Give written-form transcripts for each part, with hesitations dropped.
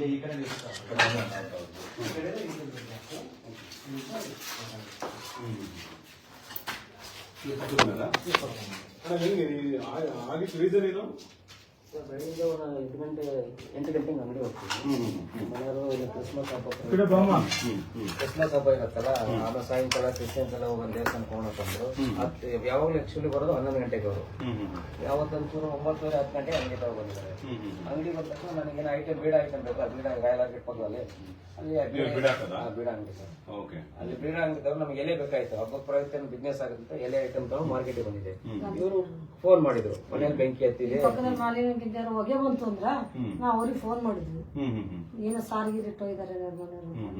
ಈ ಕಡೆ ಆಗಿತ್ತು ರೀಸನ್ ಏನು? ಬೆಳಿಗ್ಗೆ ಒಂದು 8 ಗಂಟೆಗೆ ಅಂಗಡಿ ಹೋಗ್ತೀವಿ. ಮನೆಯವರು ಕ್ರಿಸ್ಮಸ್ ಹಬ್ಬ ಇರುತ್ತಲ್ಲ, ಆಮೇಲೆ ಸಾಯಂಕಾಲ ಕ್ರಿಶ್ಚಿಯನ್ಸ್ ಎಲ್ಲ ಹೋಗಿ ದೇವಸ್ಥಾನಕ್ಕೆ ಹೋಗೋಣಂತಂದ್ರು. ಯಾವಾಗಲೂ ಆಕ್ಚುಲಿ ಬರೋದು 11 ಗಂಟೆಗೆ ಅವರು. ಯಾವತ್ತಂತೂ 9:30 10 ಗಂಟೆಗೆ ಅಂಗಡಿ ತಗೋ ಬಂದಿದ್ದಾರೆ. ಅಂಗಡಿ ಬಂದ ತಕ್ಷಣ ನನಗೇನು ಐಟಮ್ ಬೀಡ ಐಟಮ್ ಬೇಕು, ಅದು ಬೀಡ ಗಾಯಲಾಗಿ ಪಕ್ಕದಲ್ಲಿ ಅಲ್ಲಿ ಬೀಡ ಅಂಗಡಿ ಸರ್. ಅಲ್ಲಿ ಬೀಡ ಅಂಗಡಿ ನಮ್ಗೆ ಎಲೆ ಬೇಕಾಯ್ತು, ಹಬ್ಬದ ಪ್ರಯುಕ್ತ ಬಿಸ್ನೆಸ್ ಆಗುತ್ತೆ, ಎಲೆ ಐಟಮ್ ತಗೊಂಡು ಮಾರ್ಕೆಟಿಗೆ ಬಂದಿದೆ. ಇವರು ಫೋನ್ ಮಾಡಿದ್ರು, ಮನೇಲಿ ಬೆಂಕಿ ಹತ್ತಿದೆ, ಹೊಗೆ ಬಂತು ಅಂದ್ರ ನಾವ್ ಅವ್ರಿಗೆ ಫೋನ್ ಮಾಡಿದ್ವಿ, ಏನೋ ಸಾರಿಗೆ ಇಟ್ಟೋಗಿದ್ದಾರೆ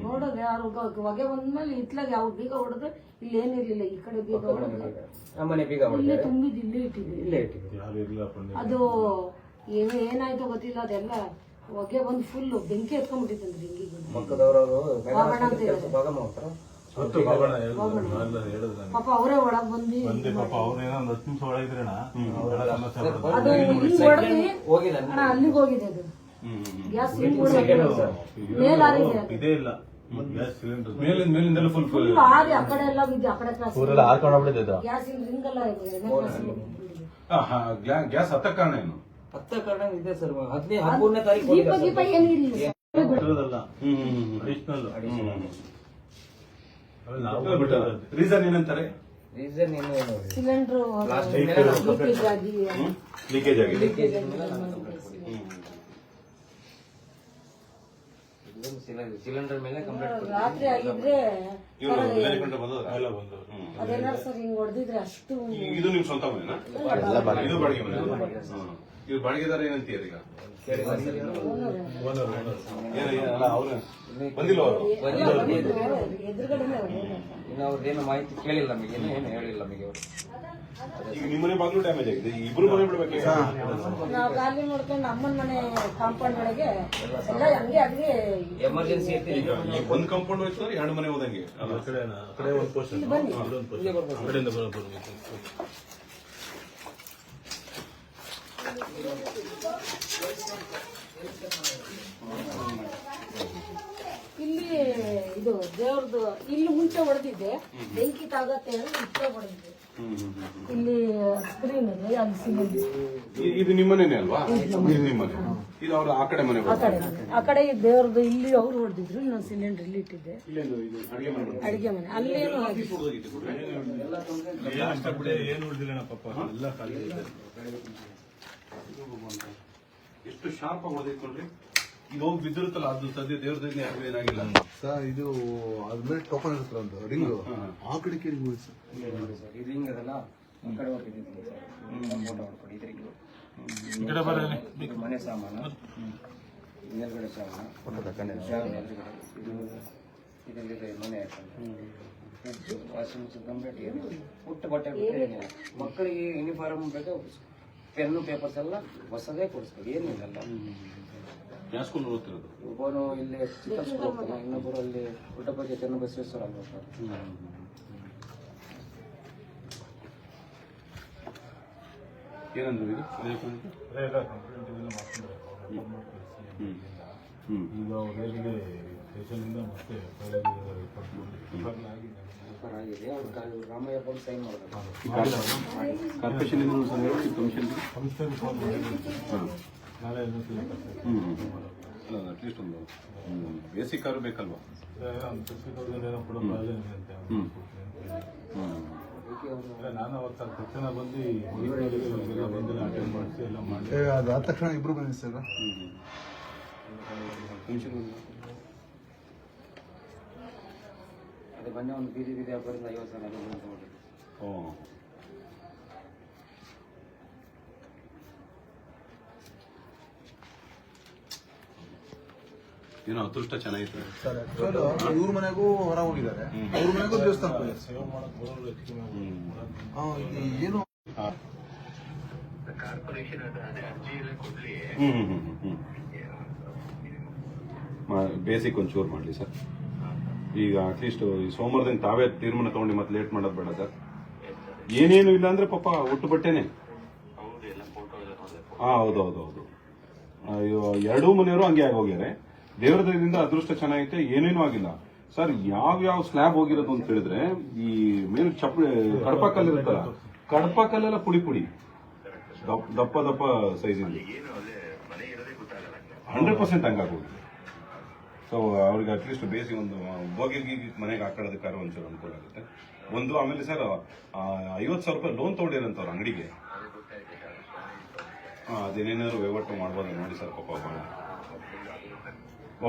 ನೋಡಿದ್ರೆ ಅವ್ರು ಹೊಗೆ ಬಂದ್ಮೇಲೆ ಇತ್ಲಾಗ ಯಾವ ಬೀಗ ಹೊಡೆದು ಇಲ್ಲಿ ಏನಿರ್ಲಿಲ್ಲ, ಈ ಕಡೆ ಬೀಗ ನಮ್ಮನೆ ಬೀಗ ಇಲ್ಲೇ ತುಂಬಿದ್ ಇಲ್ಲೇ ಇಟ್ಟಿದ್ವಿ. ಅದು ಏನಾಯ್ತೋ ಗೊತ್ತಿಲ್ಲ, ಅದೆಲ್ಲ ಹೊಗೆ ಬಂದು ಫುಲ್ ಬೆಂಕಿ ಎತ್ಕೊಂಡ್ಬಿಟ್ಟಿತ್ತಂದ್ರಿ. ಪಾಪ ಅವರೇ ಒಳಗ್ ಬಂದು ಅದು ಹಿಂಗ್ ಹೊಡೆದ್ವಿ ಅಲ್ಲಿಗೆ ಹೋಗಿದೆ. ಅದು ಗ್ಯಾಸ್ ಮೇಲಾರಿದೆ, ಆರಿ ಆ ಕಡೆ ಎಲ್ಲ ಬಿದ್ದು, ಆ ಕಡೆ ಗ್ಯಾಸ್ ರಿಂಗ್ ಎಲ್ಲ ಗ್ಯಾಸ್ ಹತ್ತ ಕಾರಣ ಏನು? ಹತ್ತ ಕಾರಣ ಇದೆ ಸರ್. 13ನೇ ತಾರೀಕು ರೀಸನ್ ಏನಂತಾರೆ? ರೀಸನ್ ಏನು ಸಿಲಿಂಡರ್ ಲೀಕೇಜ್ ಆಗಿದೆ. ಸಿಲಿಂಡರ್ ಮೇಲೆ ರಾತ್ರಿ ಆಗಿದ್ರೆ ಅದೆಲ್ಲ ಸರ್ ಹಿಂಗ್ ಹೊಡೆದಿದ್ರೆ ಅಷ್ಟು. ಇದು ನಿಮ್ ಸ್ವಂತ ಮನೆನಾ? ಇದು ಬಾಡಿಗೆ ಮನೆ. ಇದು ಬಾಡಿಗೆದಾರ ಏನಂತೀರ ಈಗ? ಬಂದಿಲ್ಲ ಅವರು? ಇನ್ನು ಅವ್ರದ್ದೇನು ಮಾಹಿತಿ ಕೇಳಿಲ್ಲ ನಮಗೆ, ಏನು ಹೇಳಿಲ್ಲ ನಮಗೆ ಅವರು. ಈಗ ನಿಮ್ಮನೆ ಬಾಗಿಲು ಡ್ಯಾಮೇಜ್ ಆಗಿದೆ, ಇಬ್ರು ಮನೆ ಬಿಡ್ಬೇಕು. ನಾವು ಗಾಲಿ ನೋಡ್ಕೊಂಡು ಅಮ್ಮನ ಮನೆ ಕಾಂಪೌಂಡ್ ಒಳಗೆ ಎಲ್ಲ ಹಂಗೆ ಹಂಗೆ ಎಮರ್ಜೆನ್ಸಿ ಐತಿ. ಈಗ ಒಂದ್ ಕಾಂಪೌಂಡ್ ಹೋಯ್ತು, 2 ಮನೆ ಹೋದಂಗೆ. ಇಲ್ಲಿ ಇದು ದೇವ್ರದ್ದು ಇಲ್ಲಿ ಮುಂಚೆ ಹೊಡೆದಿದ್ದೆ, ಬೆಂಕಿ ತಾಗತ್ತೆ ಅಂದ್ರೆ ಇಷ್ಟೇ ಹೊಡೆದಿದ್ದೆ. ಇಲ್ಲಿ ಸ್ಕ್ರೀನ್ ಇದೆ, ಅಲ್ಲಿ ಸಿಲಿಂಡರ್. ಇದು ನಿಮ್ಮನೇನೆ ಅಲ್ವಾ? ಇದು ನಿಮ್ಮನೆ, ಇದು ಅವ್ರ ಆ ಕಡೆ ಮನೆ. ಆ ಕಡೆ ದೇವ್ರದ್ದು ಇಲ್ಲಿ ಅವ್ರು ಹೊಡೆದಿದ್ರು, ನಾನು ಸಿಲಿಂಡರ್ ಇಲ್ಲಿ ಇಟ್ಟಿದ್ದೆ. ಅಡಿಗೆ ಮನೆ ಅಲ್ಲೇನು ಎಷ್ಟು ಶಾರ್ಪ್ ಆಗಿ ಹೊಡೆದಿಟ್ಕೊಂಡ್ರಿ. ಇದು ಹೋಗಿ ಬಿದ್ದಿರುತ್ತಲ್ಲ, ಅದು ಸದ್ಯ ದೇವ್ರದ್ದು ಏನಾಗಿಲ್ಲ ಸರ್. ಇದು ಅದ್ಮೇಲೆ ಟೋಕನ್ ಇರುತ್ತಲ್ಲ ಒಂದು ರಿಂಗ್, ಆ ಕಡೆಗೆ ಈ ರಿಂಗ್ ಅದಲ್ಲ ಈ ಕಡೆ ಹೋಗಿದ್ದೀನಿ ಸರ್. ಫೋಟೋ ಹೊಡ್ಕೊಡಿ. ಇದು ಮನೆ ಸಾಮಾನು, ಮೇಲ್ಗಡೆ ಸಾಮಾನು, ಇದಲ್ಲಿದೆ ಮನೆ ಆಯ್ತು. ವಾಷಿಂಗ್ ಮಿಷಿನ್ ಕಂಪ್ಲೀಟ್ ಏನು ಪುಟ್ಟ ಬಟ್ಟೆ ಬಿಟ್ಟರೆ ಏನಿಲ್ಲ. ಮಕ್ಕಳಿಗೆ ಯೂನಿಫಾರ್ಮ್ ಬೇಕು, ಪೆನ್ನು ಪೇಪರ್ಸ್ ಎಲ್ಲ ಹೊಸದೇ ಕೊಡಿಸ್ಬೇಕು, ಏನಿಲ್ಲ. ಒಬ್ಬನು ಇಲ್ಲಿ ಚಿಕ್ಕ ಸ್ಕೂಲ್ ಹೋಗ್ತಾನೆ, ಇನ್ನೊಬ್ಬರು ಅಲ್ಲಿ ಪುಟ್ಟಪತಿ ಚನ್ನಬಸವೇಶ್ವರ ಅಲ್ಲಿ ಹೋಗ್ತಾರೆ. ಏನಂದ್ರು ಇದು? ಆಗಿದೆ. ಅವ್ರು ರಾಮಯ್ಯ ಬಂದು ಸೈನ್ ಮಾಡಬೇಕು. ಕಾರ್ಪೊರೇಷನ್ ಅಟ್ಲೀಸ್ಟ್ ಒಂದು ಬೇಸಿಕ್ ಕಾರು ಬೇಕಲ್ವಾ? ನಾನು ಅವತ್ತು ತಕ್ಷಣ ಬಂದು ಅಟೆಂಡ್ ಮಾಡಿಸಿ ಎಲ್ಲ ಮಾಡಿ ಅದಾದ ತಕ್ಷಣ ಇಬ್ರು ಬಂದಿ ಸರ್. ಅದೇ ಮೊನ್ನೆ ಒಂದು ಬೀದಿ ವ್ಯಾಪಾರದಿಂದ 50,000 ನೋಡಿ. ಏನೋ ಅದೃಷ್ಟ ಚೆನ್ನಾಗಿತ್ತು ಸರ್. ಇವ್ರ ಮನೆಗೂ ಹೊರ ಹೋಗಿದ್ದಾರೆ, ಅವ್ರ ಮನೆಗೂ ದೇವಸ್ಥಾನ ಏನು ಬೇಸಿಕ್ ಒಂಚೂರು ಮಾಡಲಿ ಸರ್. ಈಗ ಅಟ್ಲೀಸ್ಟ್ ಸೋಮವಾರದಿಂದ ತಾವೇ ತೀರ್ಮಾನ ತಗೊಂಡು ಮತ್ತೆ ಲೇಟ್ ಮಾಡೋದು ಬೇಡ ಸರ್. ಏನೇನು ಇಲ್ಲ ಅಂದ್ರೆ ಪಾಪ ಒಟ್ಟು ಬಟ್ಟೆನೆ. ಹೌದೌದೌದು. ಎರಡೂ ಮನೆಯವರು ಹಂಗೆ ಆಗೋಗ್ಯಾರೆ. ದೇವರ ದಯದಿಂದ ಅದೃಷ್ಟ ಚೆನ್ನಾಗೈತೆ, ಏನೇನೂ ಆಗಿಲ್ಲ ಸರ್. ಯಾವ ಸ್ಲ್ಯಾಬ್ ಹೋಗಿರೋದು ಅಂತ ಹೇಳಿದ್ರೆ ಈ ಮೇಲೆ ಕಡಪ ಕಲ್ಲು ಇರುತ್ತಲ್ಲ, ಕಡಪ ಕಲ್ಲೆಲ್ಲ ಪುಡಿ ಪುಡಿ ದಪ್ಪ ಸೈಜ್ ಇದೆ, 100% ಹಂಗಾಗೋಗಿದೆ. ಸೊ ಅವ್ರಿಗೆ ಅಟ್ಲೀಸ್ಟ್ ಬೇಸಿ ಒಂದು ಬೋಗಿಗೆ ಮನೆಗೆ ಹಾಕೊಳ್ಳೋದಕ್ಕಾರ ಒಂಚೂರು ಅನುಕೂಲ ಆಗುತ್ತೆ ಒಂದು. ಆಮೇಲೆ ಸರ್ 50,000 ರೂಪಾಯಿ ಲೋನ್ ತೊಗೊಂಡಿರಂತವ್ರು ಅಂಗಡಿಗೆ, ಅದೇನೇನಾದ್ರು ವಹಿವಾಟು ಮಾಡ್ಬೋದು ನೋಡಿ ಸರ್ ಪಾಪ.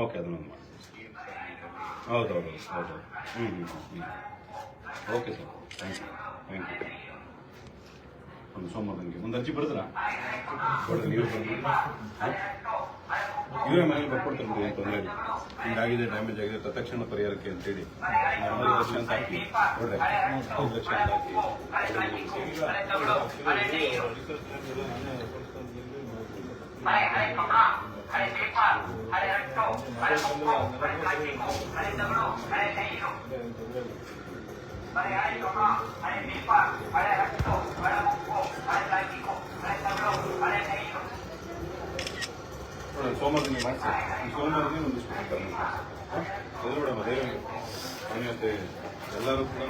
ಓಕೆ, ಅದನ್ನೊಂದು ಮಾಡಿ. ಹೌದೌದು. Okay sir, thank you. ಒಂದು ಸೋಮವಾರದಂಗೆ ಒಂದು ಅರ್ಜಿ ಬರೆದ್ರಾ ಕೊಡ್ರಿ, ನೀವು ಇವರೇ ಮನೇಲಿ ಬರ್ಕೊಡ್ತಾರೆ ಬಿಡಿ, ಏನು ತೊಂದರೆ ಇಲ್ಲ. ಹಿಂಗಾಗಿದೆ, ಡ್ಯಾಮೇಜ್ ಆಗಿದೆ, ತತ್ಕ್ಷಣ ಪರಿಹಾರಕ್ಕೆ ಅಂತೇಳಿ 5 ಲಕ್ಷ ಅಂತ ಹಾಕಿ ನೋಡ್ರಿ, 5 ಲಕ್ಷ ಅಂತ ಹಾಕಿ. ಸೋಮವಾರದಿಂದ ಮಾಡಿಸಿ, ಈ ಸೋಮವಾರದಿಂದ ಒಂದಿಷ್ಟು ಎದು ಬಿಡಮ್ಮ, ಧೈರ್ಯ ಮಾನ್ಯತೆ ಎಲ್ಲರೂ ಕೂಡ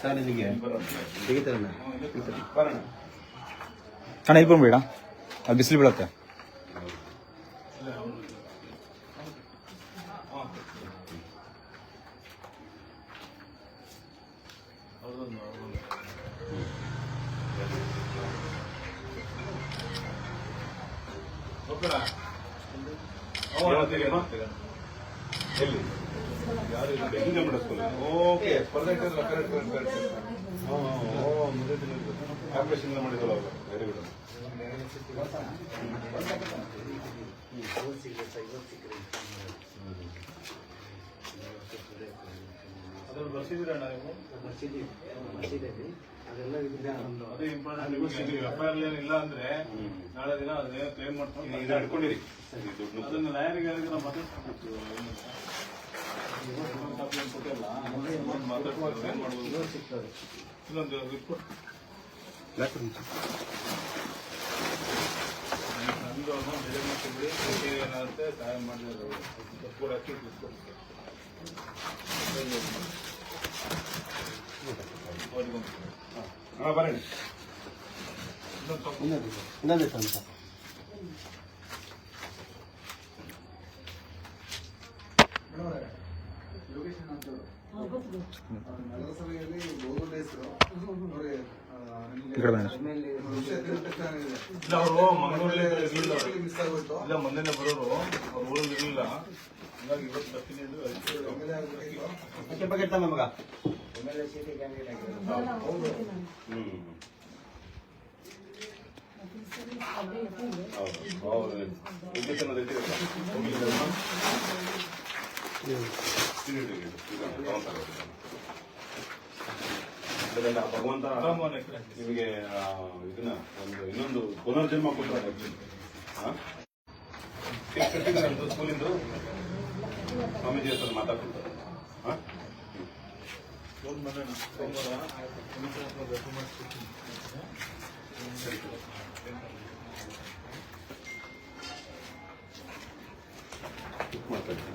ಸರ್ ನಿನಗೆ ತೆಗಿತಾರಣ್ಣ ಬರೋಣ. ಅಣ್ಣ ಇಲ್ಲಿ ಬಂದ್ಬೇಡ, ಅದು ಬಿಸಿಲು ಬೀಳುತ್ತೆ. ಎಲ್ಲಿ ಬೆಂಗಳೂರು ಸ್ಕೂಲ್. ಓಕೆ, ಸ್ಪರ್ಧೆ ಕರೆಕ್ಟ್. ಆಪರೇಷನ್ ಮಾಡಿದ್ವಲ್ಲ ಅವರು, ವೆರಿ ಗುಡ್. ಅದ್ರಲ್ಲಿ ಬರ್ಸಿದ್ದೀರಣ್ಣ ನೀವು? ಅದೇ ಇಂಪಾರ್ಟೆಂಟ್. ಎಫ್ಐಆರ್ ಏನಿಲ್ಲ ಅಂದ್ರೆ ನಾಳೆ ದಿನ ಅದೇನೋ ಕ್ಲೇಮ್ ಮಾಡ್ಕೊಂಡು ಇದು ಹಿಡ್ಕೊಂಡಿರಿ ಅದನ್ನ ಲಾಯರಿಗೆ ಹೇಳಿದ್ರೆ ನಾವು ಮಾತಾಡ್ಸ್ಕೊಬೇಕು. ಮಾತಾಡ್ಕೊಂಡು ಏನ್ ಮಾಡ್ಬೋದು, ಇನ್ನೊಂದು ರಿಪೋರ್ಟ್ ನಂದು ಬೆಲೆ ಮಾಡ್ತಿದ್ವಿ, ಏನಾಗುತ್ತೆ ಸಹಾಯ ಮಾಡಿದ್ರು ಕೂಡ ಹಾಕಿ ಬನ್ನಿ. ಇನ್ನೊಂದು ಅಂತ ನಗರಸಭೆಯಲ್ಲಿ ಬಹುದೊಡ್ಡ ಹೆಸರು ಇಲ್ಲ, ಅವರು ಮಂಗಳೂರಲ್ಲಿ ಇರಲಿಲ್ಲ, ಮಿಸ್ ಆಗೋಯ್ತು. ಇಲ್ಲ ಮೊನ್ನೆ ಬರೋರು ಅವ್ರ ಊರಲ್ಲಿ ಇರಲಿಲ್ಲ, ಹಂಗಾಗಿ ಇವತ್ತು ಬರ್ತೀನಿ ಅಂದ್ರೆ ಎಮ್ಮೆಲ್ಯೆ ಆಗ್ಬಿಟ್ಟಿತ್ತು. ಮಗ MLA ಸೀಟಿಗೆ ಕ್ಯಾಂಡಿಡೇಟ್ ಆಗಿರೋದು. ಭಗವಂತ ನಿಮಗೆ ಇದನ್ನ ಇನ್ನೊಂದು ಪುನರ್ಜನ್ಮ ಕೊಟ್ಟರೆ ಸ್ಕೂಲಿಂದು ಸ್ವಾಮೀಜಿ ಹತ್ರ ಮಾತಾಡ್ತಾರೆ. ಫೋನ್ ಮಾಡೋಣ ಸೋಮವಾರ ಮಾತಾಡ್ತೀನಿ.